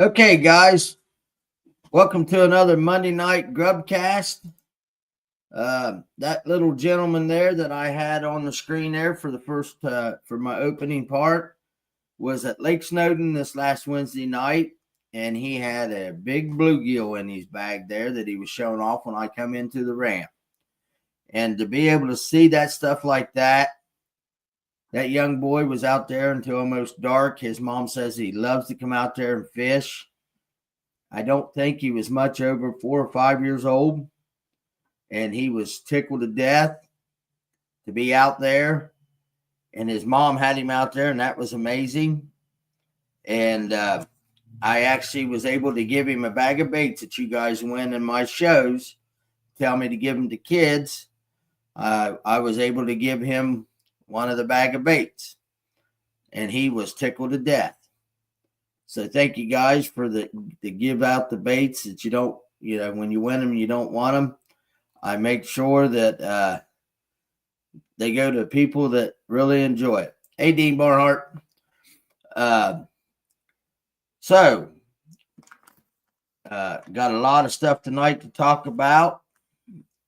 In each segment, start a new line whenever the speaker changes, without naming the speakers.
Okay, guys, welcome to another Monday night Grubb Cast. That little gentleman there that I had on the screen there for the first for my opening part was at Lake Snowden this last Wednesday night, and he had a big bluegill in his bag there that he was showing off when I come into the ramp. And to be able to see that stuff like that young boy was out there until almost dark. His mom says he loves to come out there and fish. I don't think he was much over 4 or 5 years old, and he was tickled to death to be out there. And his mom had him out there, and that was amazing. And I actually was able to give him a bag of baits that you guys win in my shows. Tell me to give them to kids. I was able to give him one of the bag of baits, and he was tickled to death. So thank you guys for to give out the baits that you don't, when you win them, you don't want them. I make sure that they go to people that really enjoy it. Hey, Dean Barnhart. So got a lot of stuff tonight to talk about.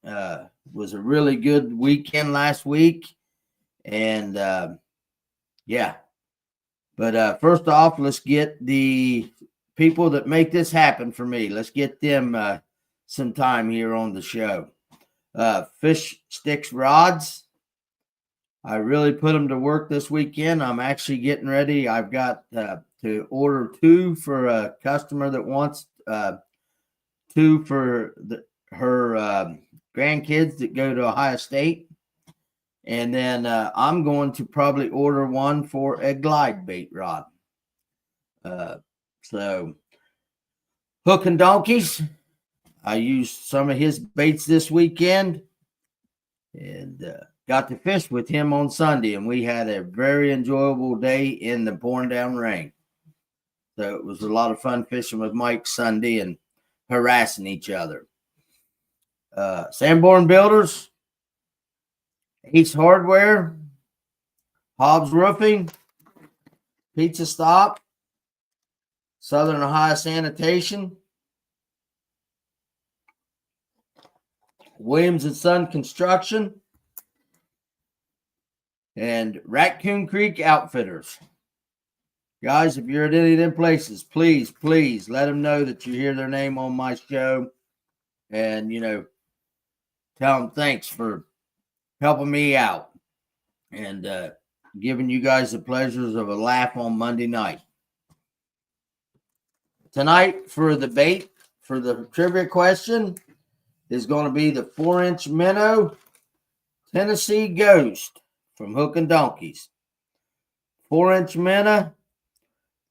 Was a really good weekend last week. And yeah. But first off, let's get the people that make this happen for me. Let's get them some time here on the show. Fish Sticks Rods. I really put them to work this weekend. I'm actually getting ready. I've got to order 2 for a customer that wants 2 for her grandkids that go to Ohio State. And then I'm going to probably order 1 for a glide bait rod. So Hook and Donkeys. I used some of his baits this weekend and got to fish with him on Sunday. And we had a very enjoyable day in the pouring down rain. So it was a lot of fun fishing with Mike Sunday and harassing each other. Sanborn Builders. Ace Hardware, Hobbs Roofing, Pizza Stop, Southern Ohio Sanitation, Williams and Son Construction, and Raccoon Creek Outfitters. Guys, if you're at any of them places, please let them know that you hear their name on my show, and tell them thanks for helping me out and giving you guys the pleasures of a laugh on Monday night. Tonight for the bait, for the trivia question, is going to be the 4-inch minnow Tennessee Ghost from Hook and Donkeys. 4-inch minnow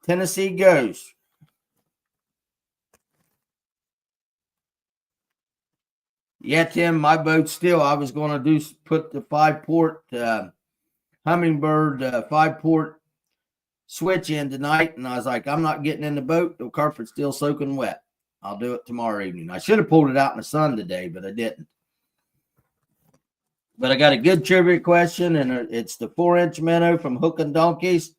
Tennessee Ghost. Yeah, Tim, my boat still, I was going to put the 5-port Humminbird 5-port switch in tonight. And I was like, I'm not getting in the boat. The carpet's still soaking wet. I'll do it tomorrow evening. I should have pulled it out in the sun today, but I didn't. But I got a good trivia question, and it's the 4-inch minnow from Hook and Donkeys,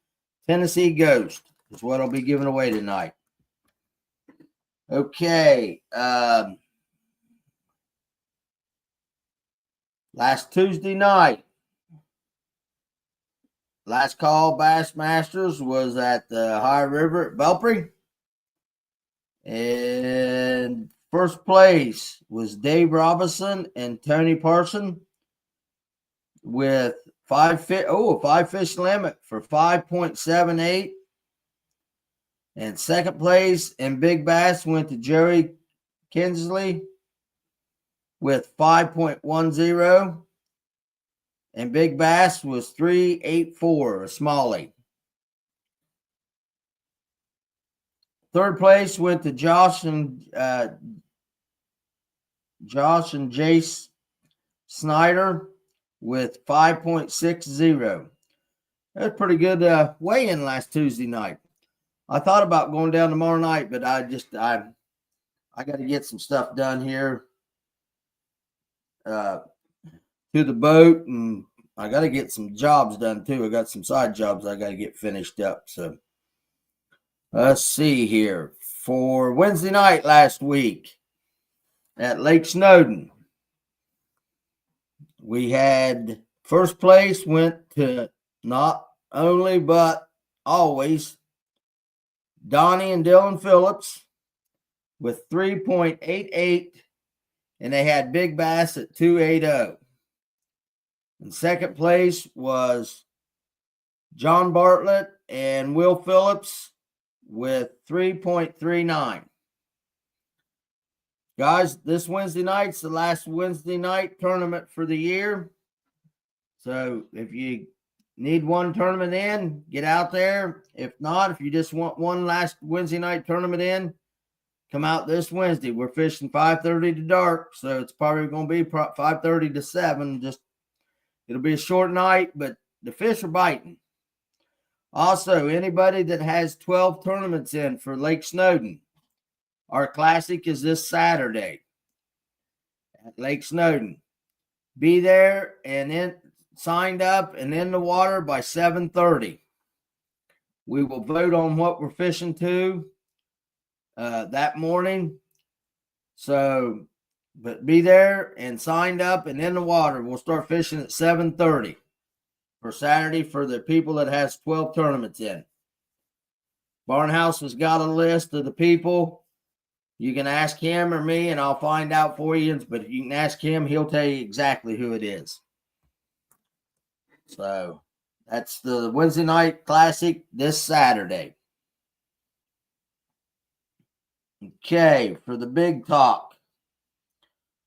Tennessee Ghost. Is what I'll be giving away tonight. Okay. Last Tuesday night, last call Bassmasters was at the High River at Belpre. And first place was Dave Robinson and Tony Parson with 5 fish limit for 5.78. And second place in Big Bass went to Jerry Kinsley with 5.10, and Big Bass was 3.84, a smallie. Third place went to Josh and Jace Snyder with 5.60. That's pretty good weigh-in last Tuesday night. I thought about going down tomorrow night, but I got to get some stuff done here. To the boat, and I got to get some jobs done too. I got some side jobs I got to get finished up. So let's see here. for Wednesday night last week at Lake Snowden. We had first place went to not only but always Donnie and Dylan Phillips with 3.88, and they had Big Bass at 280. And second place was John Bartlett and Will Phillips with 3.39. Guys, this Wednesday night's the last Wednesday night tournament for the year. So if you need one tournament in, get out there. If not, if you just want one last Wednesday night tournament in, come out this Wednesday. We're fishing 5:30 to dark, so it's probably going to be 5:30 to 7. Just it'll be a short night, but the fish are biting. Also, anybody that has 12 tournaments in for Lake Snowden, our classic is this Saturday at Lake Snowden. Be there and then signed up and in the water by 7:30. We will vote on what we're fishing to that morning. So, but be there and signed up and in the water. We'll start fishing at 7:30 for Saturday for the people that has 12 tournaments in. Barnhouse has got a list of the people. You can ask him or me, and I'll find out for you. But you can ask him; he'll tell you exactly who it is. So that's the Wednesday night classic this Saturday. Okay, for the big talk.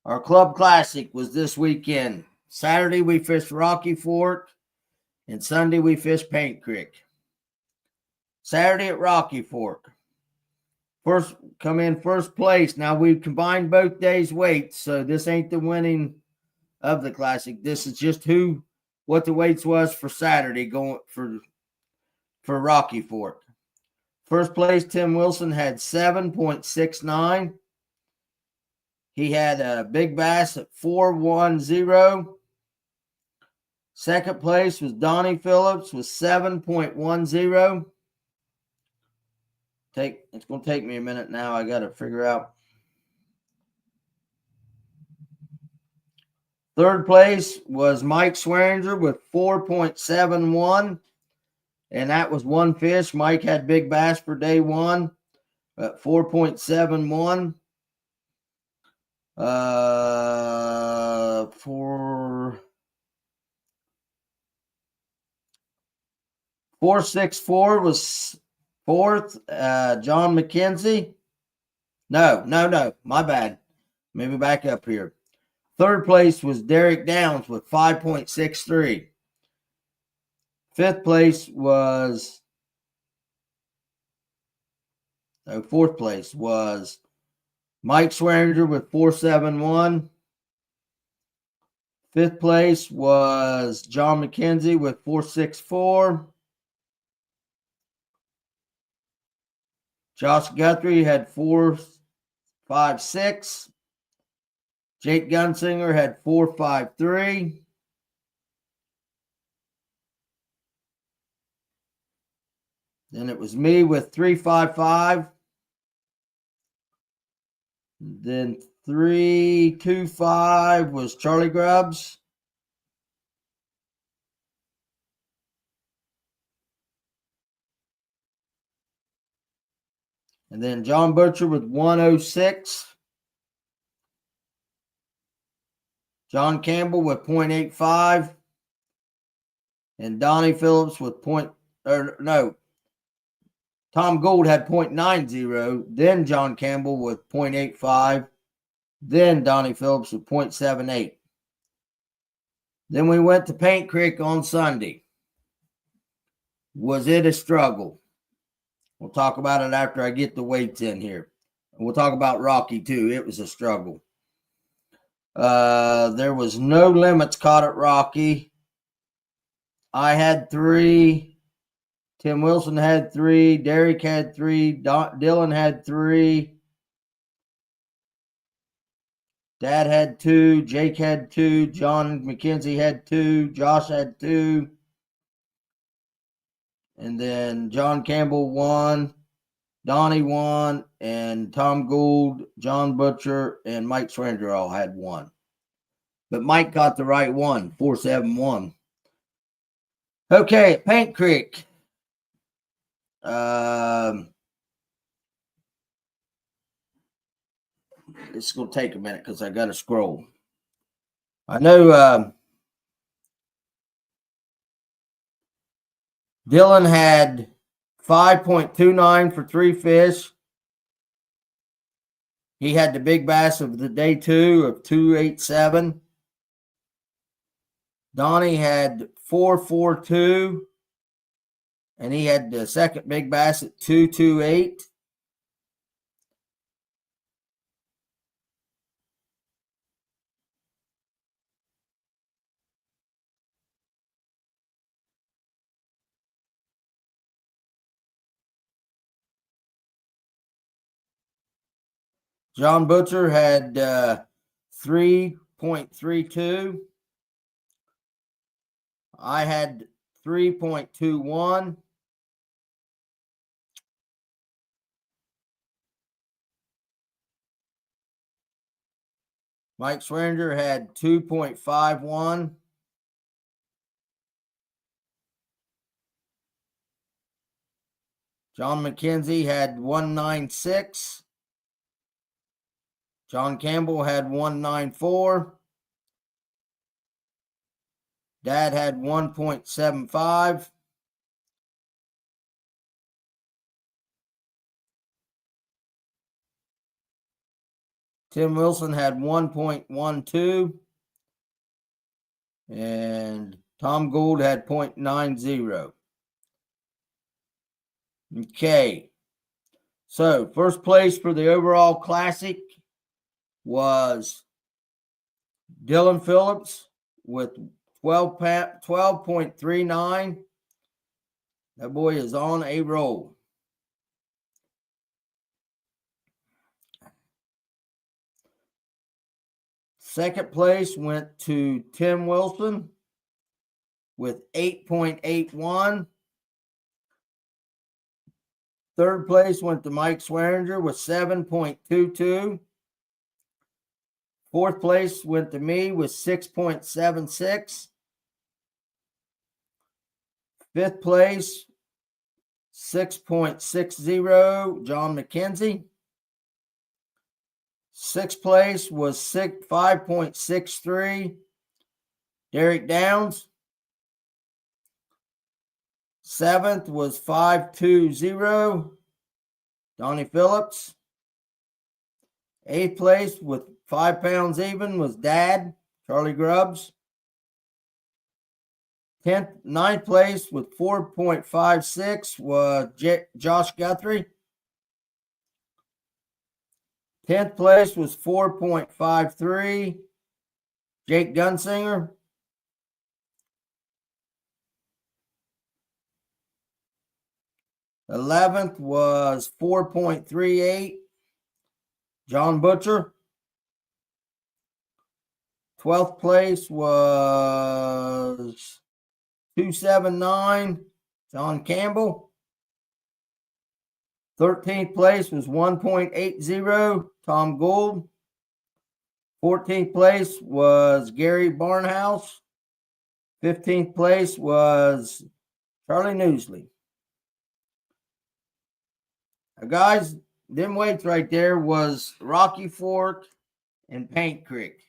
Our club classic was this weekend. Saturday we fished Rocky Fork, and Sunday we fished Paint Creek. Saturday at Rocky Fork. First come in first place. Now we've combined both days' weights, so this ain't the winning of the classic. This is just what the weights was for Saturday going for Rocky Fork. First place, Tim Wilson had 7.69. He had a Big Bass at 410. Second place was Donnie Phillips with 7.10. It's going to take me a minute now. I got to figure out. Third place was Mike Swearinger with 4.71. And that was one fish. Mike had Big Bass for day one at 4.71. For 464 was fourth, John McKenzie. No, my bad. Maybe back up here. Third place was Derek Downs with 5.63. Fourth place was Mike Swearinger with 4.71. Fifth place was John McKenzie with 4.64. Josh Guthrie had 4.56. Jake Gunsinger had 4.53. Then it was me with 3.55. Then 3.25 was Charlie Grubbs. And then John Butcher with 106. John Campbell with 0.85. And Donnie Phillips with Tom Gould had 0.90. Then John Campbell with 0.85. Then Donnie Phillips with 0.78. Then we went to Paint Creek on Sunday. Was it a struggle? We'll talk about it after I get the weights in here. We'll talk about Rocky too. It was a struggle. There was no limits caught at Rocky. I had 3. Tim Wilson had 3. Derek had 3. Dylan had 3. Dad had 2. Jake had 2. John McKenzie had 2. Josh had 2. And then John Campbell 1. Donnie won, and Tom Gould, John Butcher, and Mike Swearinger all had one. But Mike got the right one, 471. Okay, at Paint Creek. It's going to take a minute because I got to scroll. I know Dylan had 5.29 for 3 fish. He had the big bass of the day 2 of 287. Donnie had 442, and he had the second big bass at 228. John Butcher had 3.32. I had 3.21. Mike Swearinger had 2.51. John McKenzie had 196. John Campbell had 194. Dad had 1.75. Tim Wilson had 1.12. And Tom Gould had 0.90. Okay. So, first place for the overall classic was Dylan Phillips with 12.39. That boy is on a roll. Second place went to Tim Wilson with 8.81. Third place went to Mike Swearinger with 7.22. Fourth place went to me with 6.76. Fifth place, 6.60, John McKenzie. Sixth place was 5.63, Derek Downs. Seventh was 5.20, Donnie Phillips. Eighth place with 5 pounds even was Dad, Charlie Grubbs. Ninth place with 4.56 was Josh Guthrie. 10th place was 4.53, Jake Gunsinger. 11th was 4.38, John Butcher. 12th place was 279, John Campbell. 13th place was 1.80, Tom Gould. 14th place was Gary Barnhouse. 15th place was Charlie Newsley. Now, guys, them weights right there was Rocky Fork and Paint Creek.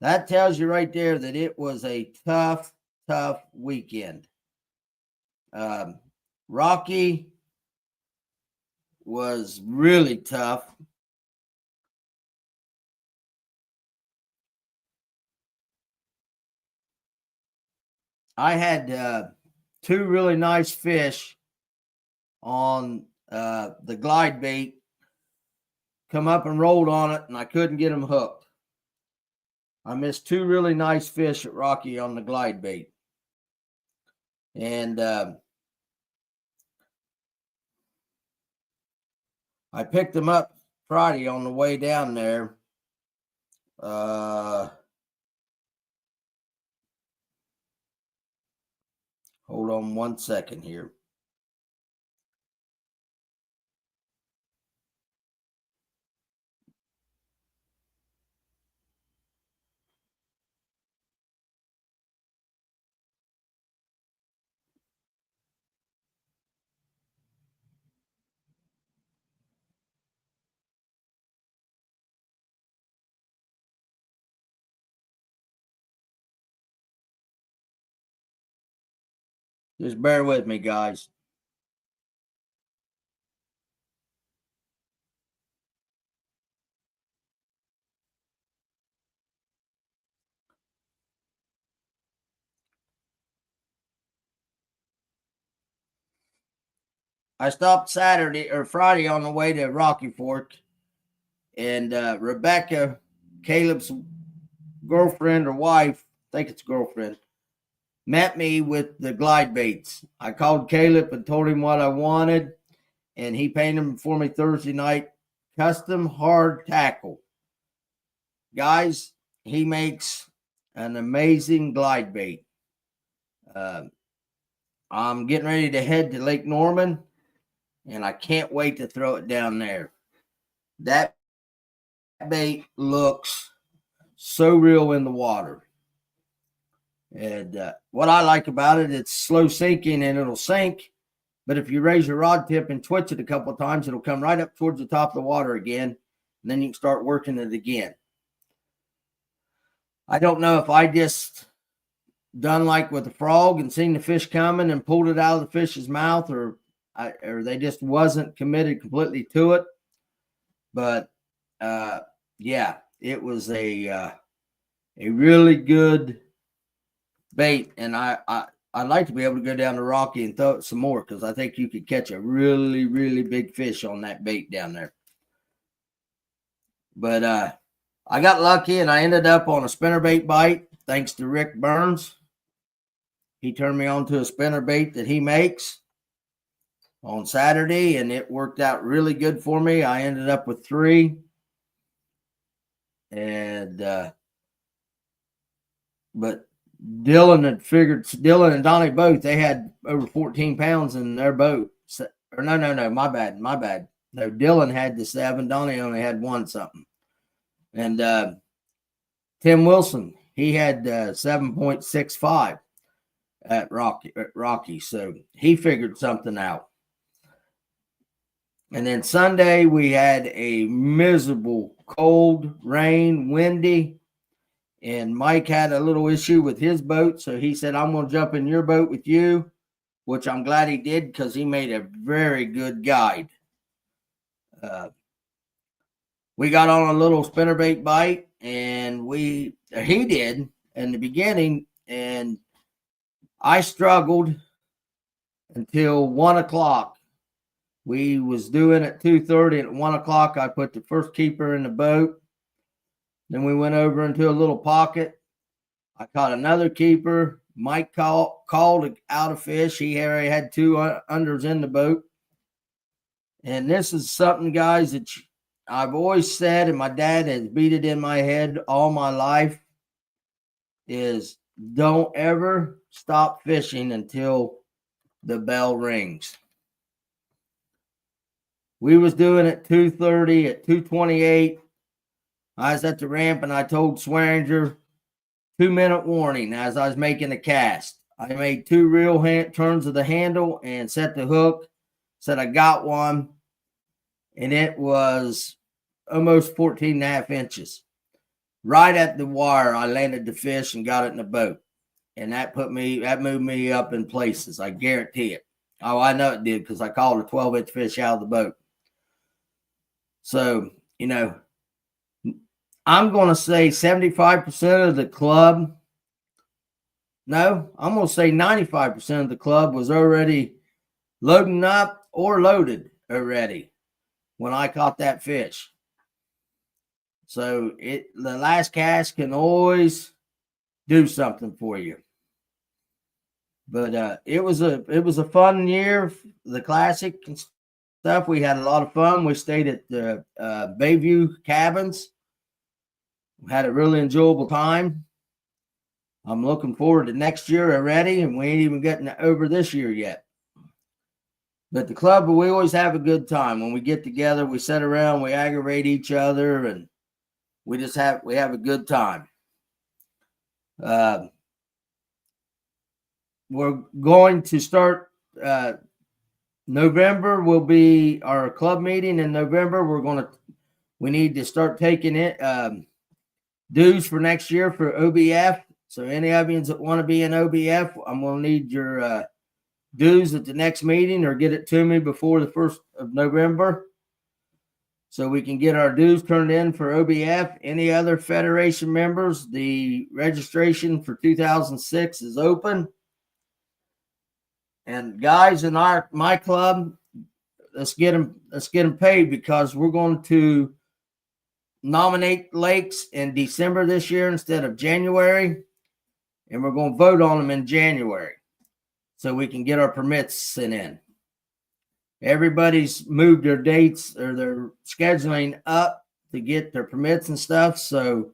That tells you right there that it was a tough weekend. Rocky was really tough. I had 2 really nice fish on the glide bait come up and rolled on it, and I couldn't get them hooked. I missed 2 really nice fish at Rocky on the glide bait. And I picked them up Friday on the way down there. Hold on one second here. Just bear with me, guys. I stopped Saturday or Friday on the way to Rocky Fork, and Rebecca, Caleb's girlfriend or wife, I think it's girlfriend, met me with the glide baits. I called Caleb and told him what I wanted, and he painted them for me Thursday night. Custom hard tackle. Guys, he makes an amazing glide bait. I'm getting ready to head to Lake Norman, and I can't wait to throw it down there. That bait looks so real in the water. And what I like about it, it's slow sinking and it'll sink. But if you raise your rod tip and twitch it a couple of times, it'll come right up towards the top of the water again. And then you can start working it again. I don't know if I just done like with the frog and seen the fish coming and pulled it out of the fish's mouth, or they just wasn't committed completely to it. But yeah, it was a really good bait, and I'd like to be able to go down to Rocky and throw it some more, because I think you could catch a really, really big fish on that bait down there. But I got lucky, and I ended up on a spinnerbait bite thanks to Rick Burns. He turned me on to a spinnerbait that he makes on Saturday, and it worked out really good for me. I ended up with 3. And but Dylan and Donnie both, they had over 14 pounds in their boat. Or no, my bad. No, Dylan had the 7, Donnie only had 1 something. And Tim Wilson, he had 7.65 at Rocky. So he figured something out. And then Sunday we had a miserable cold, rain, windy. And Mike had a little issue with his boat, so he said, I'm going to jump in your boat with you, which I'm glad he did, because he made a very good guide. We got on a little spinnerbait bite, and he did in the beginning, and I struggled until 1 o'clock. We was doing at 2:30, and at 1 o'clock I put the first keeper in the boat. Then we went over into a little pocket. I caught another keeper. Mike called out a fish. He already had 2 unders in the boat. And this is something, guys, that I've always said, and my dad has beat it in my head all my life, is don't ever stop fishing until the bell rings. We was doing it 2:30. At 2:28, I was at the ramp, and I told Swearinger, 2-minute warning as I was making the cast. I made 2 real turns of the handle and set the hook. Said I got one, and it was almost 14 and a half inches. Right at the wire, I landed the fish and got it in the boat. And that moved me up in places. I guarantee it. Oh, I know it did, because I called a 12-inch fish out of the boat. So, I'm going to say 75% of the club. No, I'm going to say 95% of the club was already loading up or loaded already when I caught that fish. So the last cast can always do something for you. But it was a fun year, the classic and stuff. We had a lot of fun. We stayed at the Bayview cabins. Had a really enjoyable time. I'm looking forward to next year already, and we ain't even getting over this year yet. But the club, we always have a good time. When we get together, we sit around, we aggravate each other, and we have a good time. We're going to start November will be our club meeting in November. We need to start taking it dues for next year for OBF. So any of you that want to be in OBF, I'm going to need your dues at the next meeting or get it to me before the 1st of November so we can get our dues turned in for OBF. Any other Federation members, the registration for 2006 is open. And guys in my club, let's get them paid, because we're going to nominate lakes in December this year instead of January, and we're going to vote on them in January so we can get our permits sent in. Everybody's moved their dates or their scheduling up to get their permits and stuff, so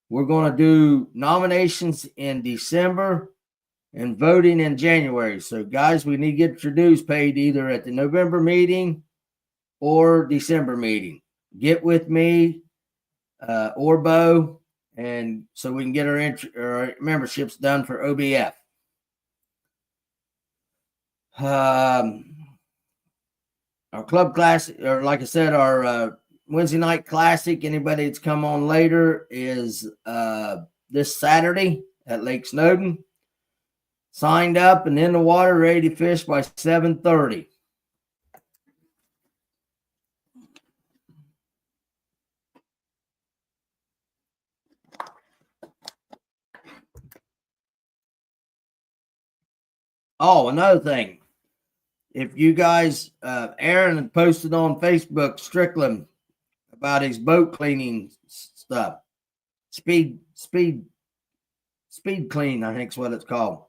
we're going to do nominations in December and voting in January. So guys, we need to get your dues paid either at the November meeting or December meeting. Get with me or Bo, and so we can get our memberships done for OBF. Our club class, or like I said, our Wednesday night classic, anybody that's come on later, is this Saturday at Lake Snowden. Signed up and in the water, ready to fish by 7:30. Oh, another thing. If you guys, Aaron had posted on Facebook, Strickland, about his boat cleaning stuff. Speed clean, I think is what it's called.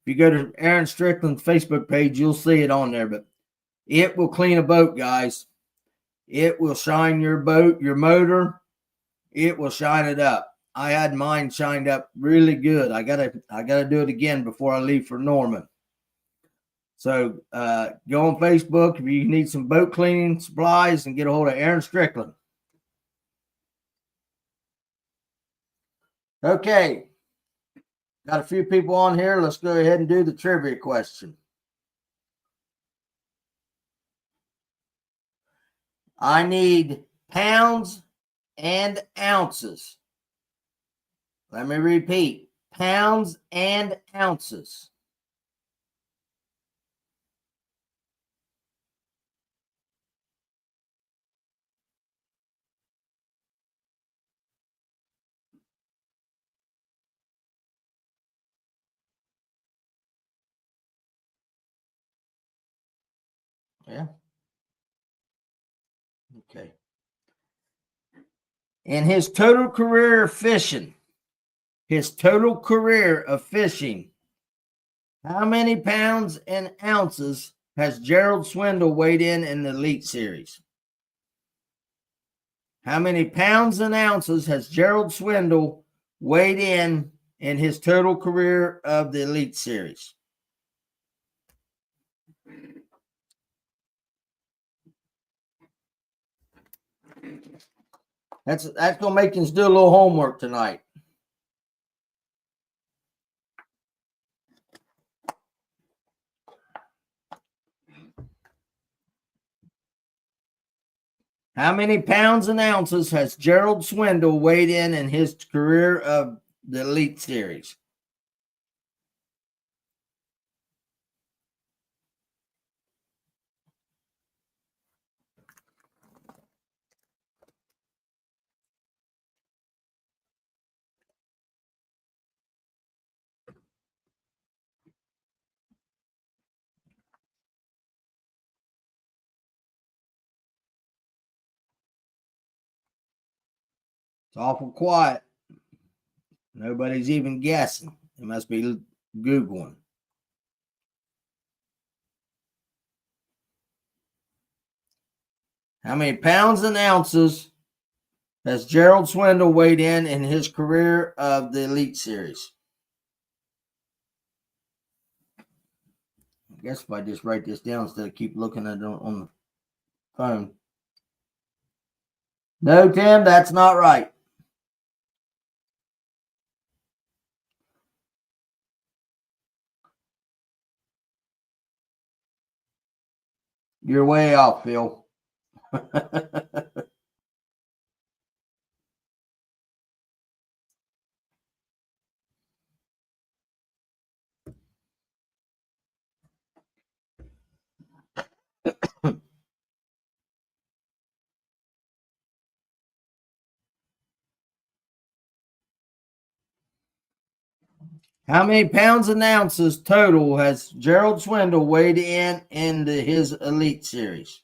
If you go to Aaron Strickland's Facebook page, you'll see it on there. But it will clean a boat, guys. It will shine your boat, your motor. It will shine it up. I had mine shined up really good. I gotta do it again before I leave for Norman. So go on Facebook if you need some boat cleaning supplies and get a hold of Aaron Strickland. Okay. Got a few people on here. Let's go ahead and do the trivia question. I need pounds and ounces. Let me repeat. Pounds and ounces. Yeah. Okay. In his total career of fishing, how many pounds and ounces has Gerald Swindle weighed in the Elite Series? How many pounds and ounces has Gerald Swindle weighed in his total career of the Elite Series? That's going to make us do a little homework tonight. How many pounds and ounces has Gerald Swindle weighed in his career of the Elite Series? It's awful quiet. Nobody's even guessing. They must be Googling. How many pounds and ounces has Gerald Swindle weighed in his career of the Elite Series? I guess if I just write this down instead of keep looking at it on the phone. No, Tim, that's not right. You're way off, Phil. How many pounds and ounces total has Gerald Swindle weighed in into his Elite Series?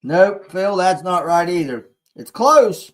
Nope, Phil, that's not right either. It's close.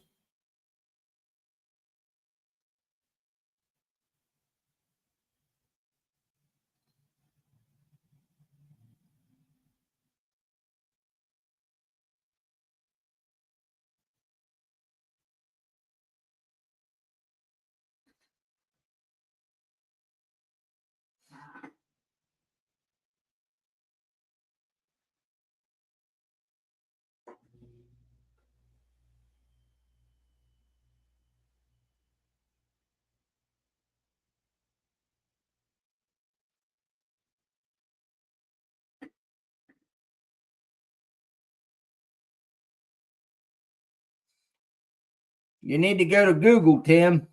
You need to go to Google, Tim.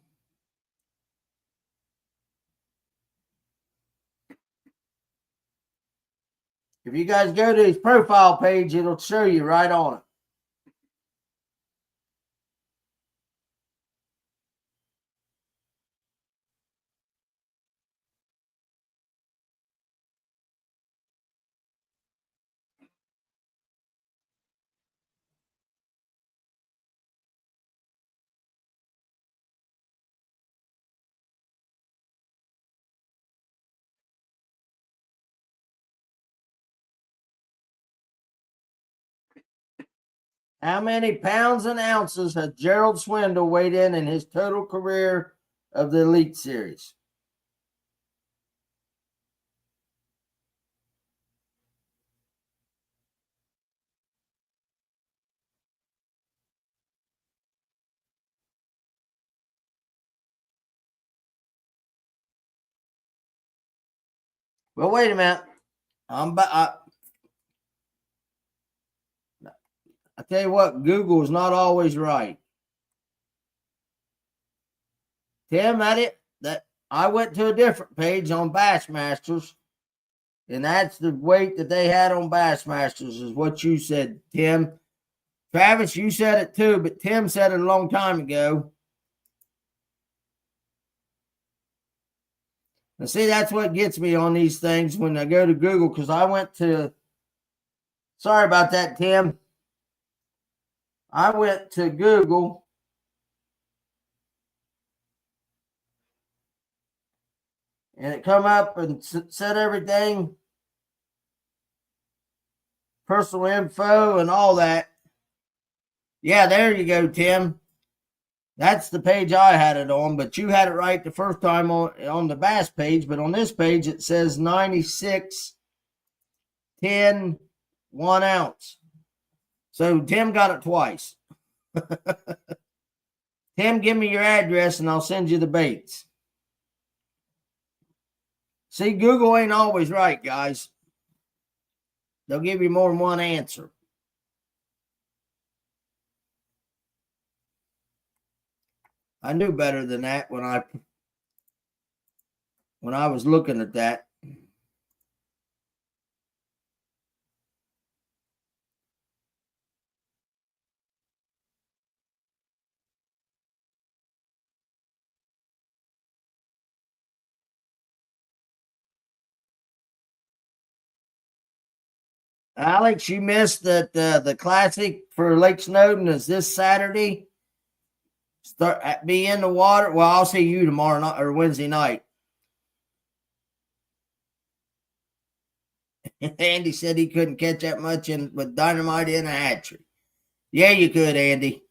If you guys go to his profile page, it'll show you right on it. How many pounds and ounces has Gerald Swindle weighed in his total career of the Elite Series? Well, wait a minute. I tell you what, Google is not always right. Tim, that I went to a different page on Bassmasters, and that's the weight that they had on Bassmasters, is what you said, Tim. Travis, you said it too, but Tim said it a long time ago. Now, see, that's what gets me on these things when I go to Google, because I went to, sorry about that, Tim. I went to Google and it come up and said everything, personal info and all that. Yeah, there you go, Tim. That's the page I had it on, but you had it right the first time on the Bass page. But on this page, it says 96, 10, 1 ounce. So Tim got it twice. Tim, give me your address and I'll send you the baits. See, Google ain't always right, guys. They'll give you more than one answer. I knew better than that when I was looking at that. Alex, you missed that the classic for Lake Snowden is this Saturday. Be in the water. Well, I'll see you tomorrow night or Wednesday night. Andy said he couldn't catch that much with dynamite in a hatchery. Yeah, you could, Andy.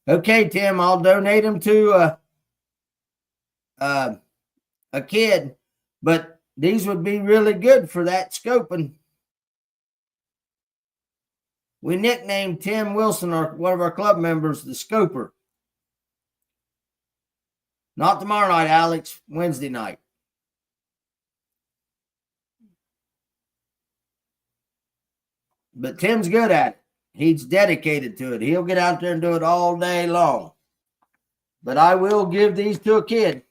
Okay, Tim, I'll donate them to a kid, but these would be really good for that scoping. We nicknamed Tim Wilson, one of our club members, the Scoper. Not tomorrow night, Alex. Wednesday night. But Tim's good at it. He's dedicated to it. He'll get out there and do it all day long. But I will give these to a kid.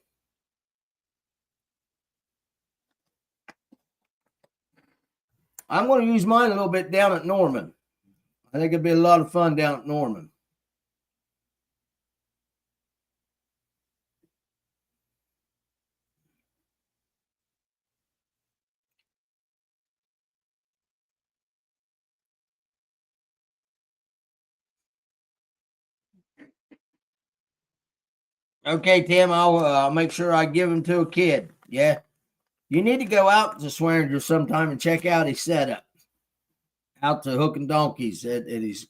I'm going to use mine a little bit down at Norman. I think it'd be a lot of fun down at Norman. Okay, Tim, I'll make sure I give them to a kid. Yeah. You need to go out to Swearinger sometime and check out his setup. Out to Hook and Donkeys at his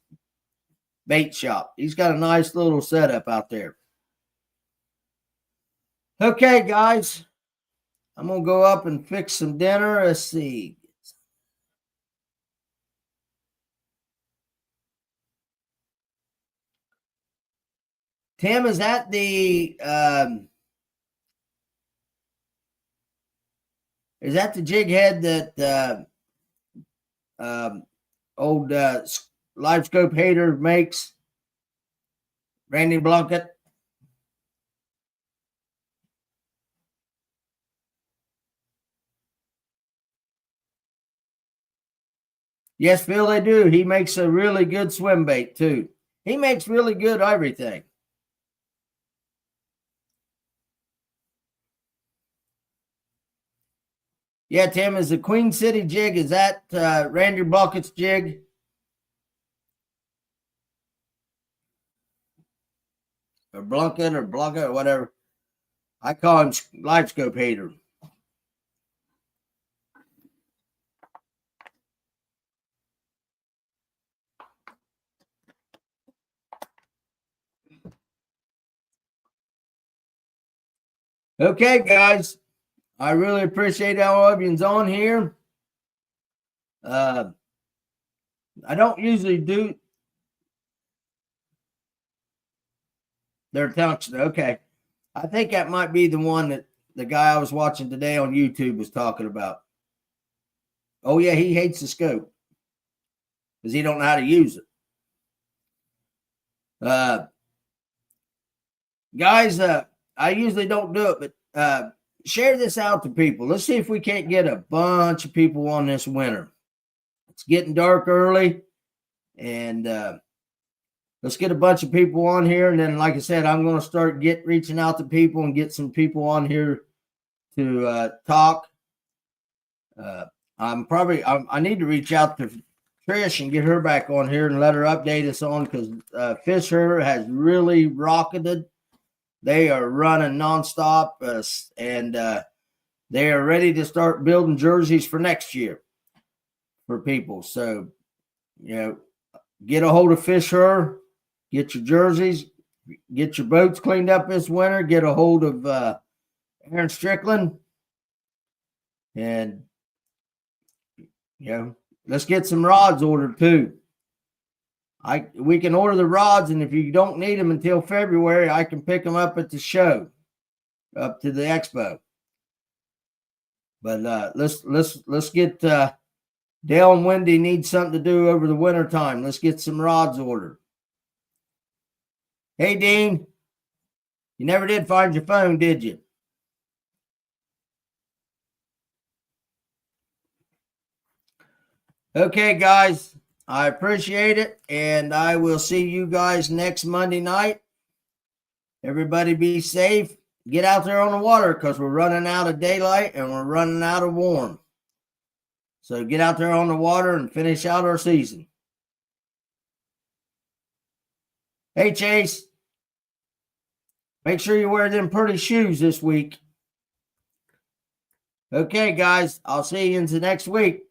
bait shop. He's got a nice little setup out there. Okay, guys. I'm going to go up and fix some dinner. Let's see. Tim, is that the jig head that old Live Scope Hater makes? Randy Blunkett? Yes, Phil, they do. He makes a really good swim bait, too. He makes really good everything. Yeah, Tim, is the Queen City jig, is that Randy Blunkett's jig? Or Blunkett or whatever. I call him Live Scope Hater. Okay, guys. I really appreciate all of you's on here. I don't usually do their tungsten. Okay. I think that might be the one that the guy I was watching today on YouTube was talking about. Oh, yeah, he hates the scope because he don't know how to use it. Guys, I usually don't do it, but share this out to people. Let's see if we can't get a bunch of people on this winter. It's getting dark early, and let's get a bunch of people on here. And then, like I said, I'm going to start reaching out to people and get some people on here to talk. I need to reach out to Trish and get her back on here and let her update us on, because Fisher has really rocketed. They are running nonstop, and they are ready to start building jerseys for next year for people. So, get a hold of Fisher, get your jerseys, get your boats cleaned up this winter, get a hold of Aaron Strickland, and let's get some rods ordered too. We can order the rods, and if you don't need them until February, I can pick them up at the show, up to the expo. But let's get Dale and Wendy need something to do over the winter time. Let's get some rods ordered. Hey, Dean, you never did find your phone, did you? Okay, guys. I appreciate it, and I will see you guys next Monday night. Everybody be safe. Get out there on the water, because we're running out of daylight and we're running out of warm. So get out there on the water and finish out our season. Hey, Chase, make sure you wear them pretty shoes this week. Okay, guys, I'll see you in the next week.